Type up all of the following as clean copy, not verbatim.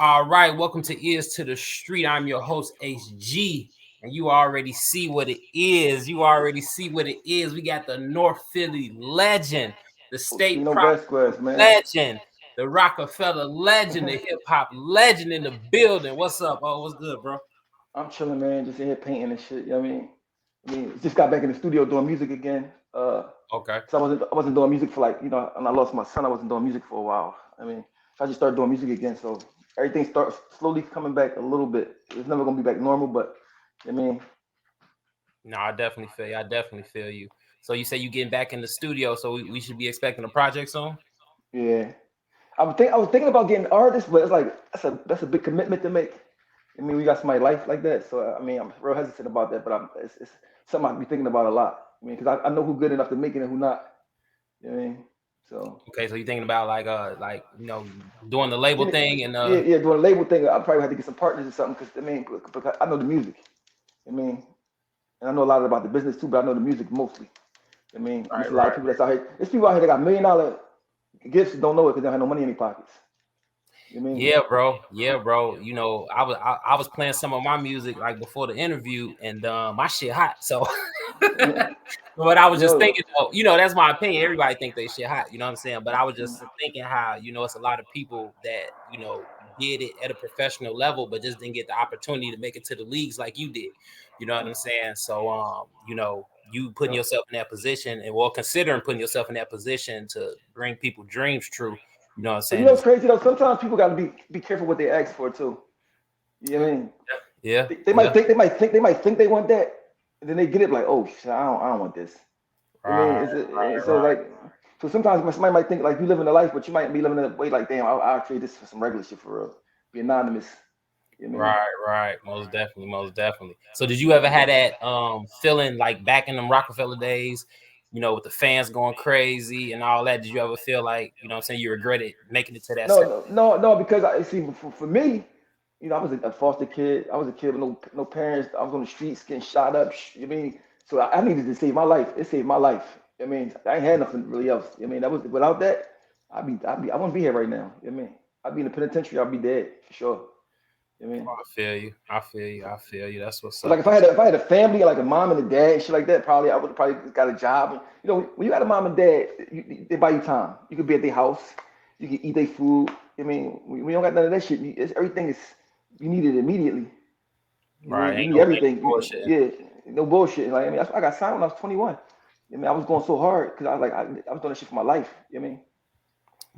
All right, welcome to Ears to the Street. I'm your host, HG, and you already see what it is. You already see what it is. We got the North Philly legend, the state Oshino prop Vazquez, man. legend, the Rocafella legend, the hip hop legend in the building. What's up? Oh, what's good, bro? I'm chilling, man. Just in here painting and shit. You know what I mean, just got back in the studio doing music again. Okay. Cause I wasn't doing music for like and I lost my son. I wasn't doing music for a while. So I just started doing music again. So everything starts slowly coming back a little bit. It's never gonna be back normal, but I mean, No, I definitely feel you. I definitely feel you. So you say you getting back in the studio, so we should be expecting a project soon? yeah. I was thinking about getting an artist, but it's like that's a big commitment to make. I mean, we got somebody life like that, so I mean, I'm real hesitant about that. But it's something I be thinking about a lot. I mean, because I know who good enough to make it and who not. You know what I mean? So Okay, so you thinking about doing the label yeah, thing and yeah, doing a label thing, I probably have to get some partners or something. Because I mean, because I know the music. I mean, and I know a lot about the business too, but I know the music mostly. I mean, and there's right, a lot of right. people that's out here. There's people out here that got $1 million gifts that don't know it because they don't have no money in their pockets. You know what I mean? Yeah, bro. Yeah, bro. I was playing some of my music like before the interview, and my shit hot. So, but I was just Yo, thinking, that's my opinion. Everybody think they shit hot. You know what I'm saying? But I was just thinking how it's a lot of people that did it at a professional level, but just didn't get the opportunity to make it to the leagues like you did. You know what I'm saying? So, you putting yo. yourself in that position, and considering putting yourself in that position to bring people dreams true. You know what I'm But you saying? know what's crazy though? Sometimes people got to be careful what they ask for too. You know what I mean? Yeah, They yeah. might think they want that, and then they get it like, oh shit, I don't want this. I mean, Right, so like, so sometimes somebody might think like you living a life, but you might be living a way like, damn, I'll trade this for some regular shit for real. Be anonymous. You know what I mean? right. Most definitely, most definitely. So did you ever had that feeling like back in them Rockefeller days, with the fans going crazy and all that? Did you ever feel like, what I'm saying, you regretted making it to that No, stage? no, because I see for me, I was a foster kid. I was a kid with no parents. I was on the streets getting shot up. You know what I mean? So I needed to save my life. It saved my life. I mean, I ain't had nothing really else. I mean, that was without that, I wouldn't be here right now. You know what I mean? I'd be in the penitentiary. I'd be dead for sure. You know what I mean? I feel you. I feel you. I feel you. That's what's But like up. if I had a family like a mom and a dad and shit like that, probably I would have probably got a job. And, when you got a mom and dad, they buy you time. You could be at their house. You can eat their food. I mean, we don't got none of that shit. Everything is you need it immediately. I Right. mean, you Ain't need no ain't everything. no bullshit. Yeah, no bullshit. Like I mean, I got signed when I was 21. I mean, I was going so hard because I was doing that shit for my life. You know what I mean?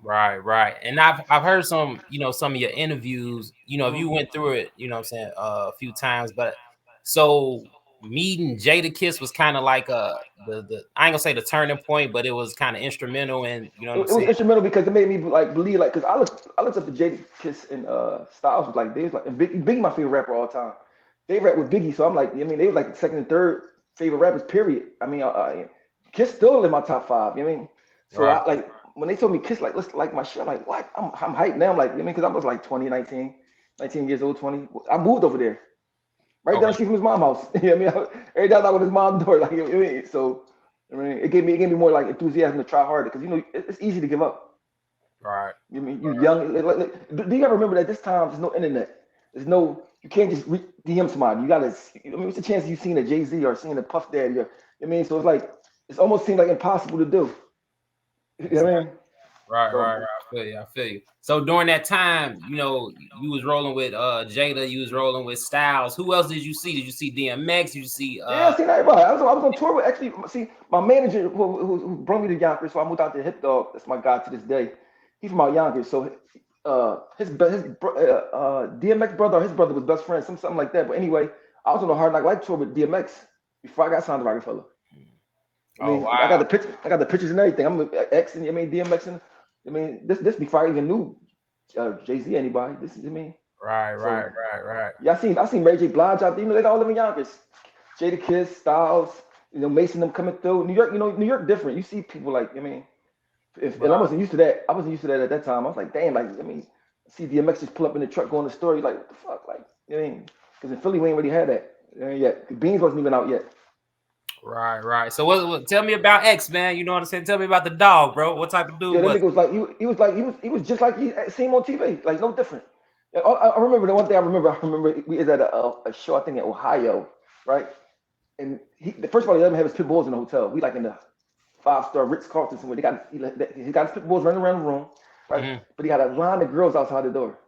Right, right. And I've heard some of your interviews, if Mhm. you went through it, what I'm saying, a few times, but so meeting Jada Kiss was kind of like the I ain't gonna say the turning point, but it was kind of instrumental in, you know what I'm It was saying? instrumental because it made me like believe like because I looked up to Jada Kiss and Styles was like they was like and Biggie my favorite rapper all time. They rap with Biggie, so I'm like I mean they was like the second and third favorite rappers. Period. I mean Kiss still in my top five. You know what I mean? So Right. I like when they told me Kiss like let's like my shit. I'm like what? I'm hyped now. I'm like I mean because I was like 20, 19 years old, 20. I moved over there right down Okay. the street from his mom's house. You know what I mean? Every time I with his mom's door, like you know what I mean? So I mean it gave me more like enthusiasm to try harder because it's easy to give up. Right. You mean you young? Do you ever remember that this time there's no internet? There's no. You can't just DM somebody. You gotta. I mean, what's the chance you've seen a Jay Z or seen a Puff Daddy? Or, I mean, so it's like it's almost seemed like impossible to do. You know what I Exactly. mean? Right, right, right. So I feel you. I feel you. So during that time, you was rolling with Jada, you was rolling with Styles. Who else did you see? Did you see DMX? Did you see yeah, I seen everybody. I was on tour with actually. See, my manager who brought me to Yonkers, so I moved out to Hip Dog. That's my guy to this day. He's from out Yonkers, so DMX brother or his brother was best friends, something like that. But anyway, I was on a Hard Knock Life tour with DMX before I got signed to Rockefeller. I Oh mean, I got wow. the picture, I got the pictures and everything. I'm with X and I mean DMX and I mean this before I even knew Jay Z anybody. This is I mean Right, right, so right, right. yeah I seen Mary J Blige out there. They all live in Yonkers. Jada Kiss, Styles, Mason them coming through. New York, New York different. You see people like I mean and I Right. wasn't used to that. I wasn't used to that at that time. I was like damn like I mean see DMX just pull up in the truck going to the store. You're like what the fuck like I mean because in Philly we ain't really had that yet. Beans wasn't even out yet. Right, right. So tell me about X, man. You know what I'm saying? Tell me about the dog, bro. What type of dude Yeah, that was nigga was like he was just like he seen him on TV, like no different. I remember the one thing I remember we was at a show, I think in Ohio, right? And the first of all, he let him have his pit bulls in the hotel. We like in the 5-star Ritz Carlton somewhere. He got his pit bulls running around the room, right? Mm-hmm. But he had a line of girls outside the door.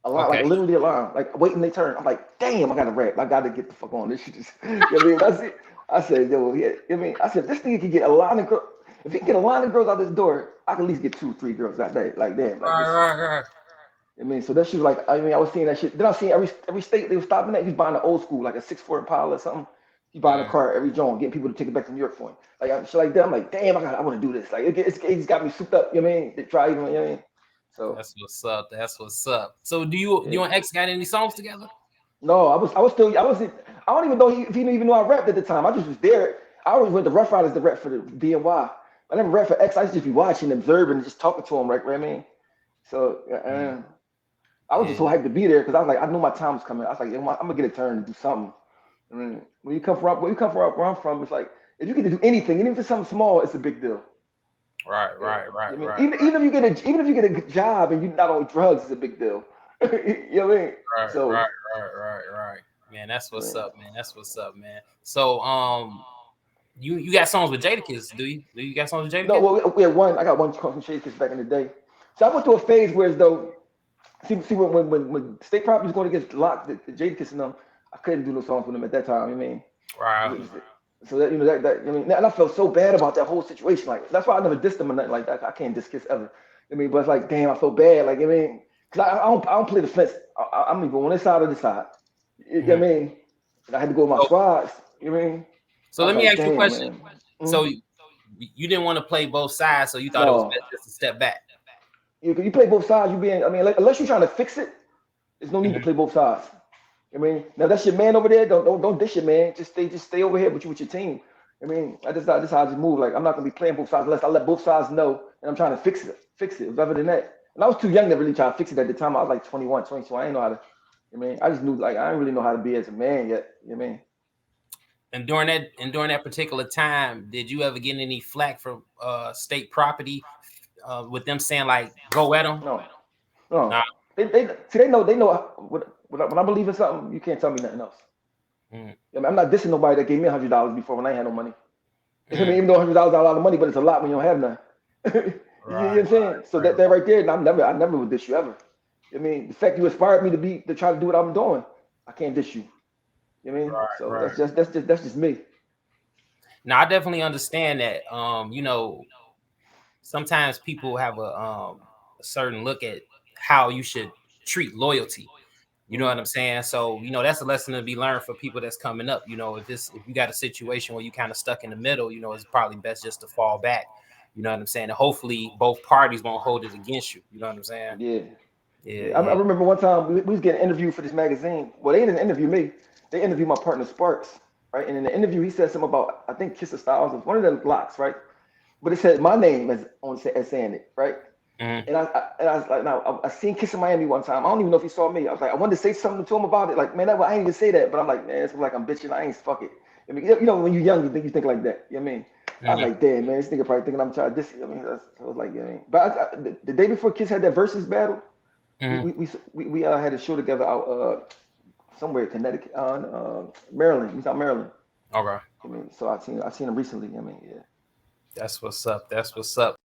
A line, like Okay. literally a line, like waiting their turn. I'm like, damn, I got to rap. I got to get the fuck on. This shit just, you know what I mean? That's it. I said, yo, yeah, I mean, I said, this nigga can get a line of girls. If he can get a line of girls out this door, I can at least get 2, 3 girls that day. Like, damn, like Right, this shit. right, right. I mean, so that shit was like, I mean, I was seeing that shit. Then I seen every state they were stopping at. He's buying an old school, like a 6 4 Impala or something. He's buying a Mm, car every joint, getting people to take it back to New York for him. Like shit like that. I'm like, damn, I want to do this. Like it's got me souped up. You know what I mean? To try, you know what I mean? So that's what's up. That's what's up. So do you yeah. and X got any songs together? No, I don't even know if he didn't even know I rapped at the time. I just was there. I always went to Rough Riders to rap for the BNY. I never rap for X. I used to just be watching, observing, and just talking to him, right? I mean, so Mm, I was just so yeah. hyped to be there because I was like, I knew my time was coming. I was like, I'm gonna get a turn to do something. I mean, when you come from where I'm from, it's like if you get to do anything, even if it's something small, it's a big deal. Right, Yeah. right, right, I mean, right, even if you get a good job and you're not on drugs, it's a big deal. You know what I mean? right, So, right, right. Man, that's I what's mean, up, man. That's what's up, man. So you got songs with Jadakiss, do you? Do you got songs with no, Jadakiss? well, we had one. I got one from Shade Kiss back in the day. So I went through a phase where as though see when state property was going against lock the Jadakiss and them, I couldn't do no songs with them at that time. I mean. Right. So that that I mean, and I felt so bad about that whole situation. Like that's why I never dissed them or nothing like that. I can't diss Kiss ever. I mean, but it's like, damn, I feel bad. Like I mean, because I don't play the fence. I'm either on this side or this side. You know Mhm. what I mean? And I had to go with my So, squads. You know what I mean? so I was let me like, ask you a damn, question. man. So Mhm. you didn't want to play both sides, so you thought it was No, best just to step back. you play both sides. You being, I mean, like, unless you're trying to fix it, there's no need to Mhm. play both sides. I mean, now that's your man over there. Don't dish your man. Just stay over here with your team. I mean, that's how I just move. Like I'm not gonna be playing both sides unless I let both sides know and I'm trying to fix it. Other than that, and I was too young to really try to fix it at the time. I was like 21, 22. I didn't know how to. I mean, I just knew like I didn't really know how to be as a man yet. You know what I mean? And during that particular time, did you ever get any flack from state property with them saying like go at them? No, no. Nah. They know when I believe in something, you can't tell me nothing else. Mm, I mean, I'm not dissing nobody that gave me $100 before when I ain't had no money. I mean, mm, even though $100 is a lot of money, but it's a lot when you don't have none. You know what right, I'm saying? So right, that right there, and I never would diss you ever. I mean, the fact you inspired me to try to do what I'm doing, I can't diss you. You know what I mean? right, So right. that's just me. Now I definitely understand that. Sometimes people have a certain look at how you should treat loyalty. You know Mhm. what I'm saying? So, that's a lesson to be learned for people that's coming up. If you got a situation where you kind of stuck in the middle, it's probably best just to fall back. You know what I'm saying? And hopefully both parties won't hold it against you. You know what I'm saying? Yeah. Yeah, Yeah. I yeah. remember one time we was getting interviewed for this magazine. Well, they didn't interview me. They interviewed my partner Sparks, right? And in the interview, he said something about I think Kiss of Styles was one of them blocks, right? But it said my name as saying it, right? Mhm. And I was like, now I seen Kiss in Miami one time. I don't even know if he saw me. I was like, I wanted to say something to him about it. Like, man, I ain't even say that. But I'm like, man, it's like I'm bitching. I ain't fuck it. I mean, when you're young, you think like that. You know what I mean? I was Mhm. like, damn, man, this nigga probably thinking I'm trying to diss. I mean, I was like, you know what I mean? But the day before Kiss had that versus battle, we Mhm. we we, we had a show together out somewhere in Connecticut, Maryland. He's out Maryland. Okay. I mean, so I seen him recently. I mean, yeah. That's what's up. That's what's up.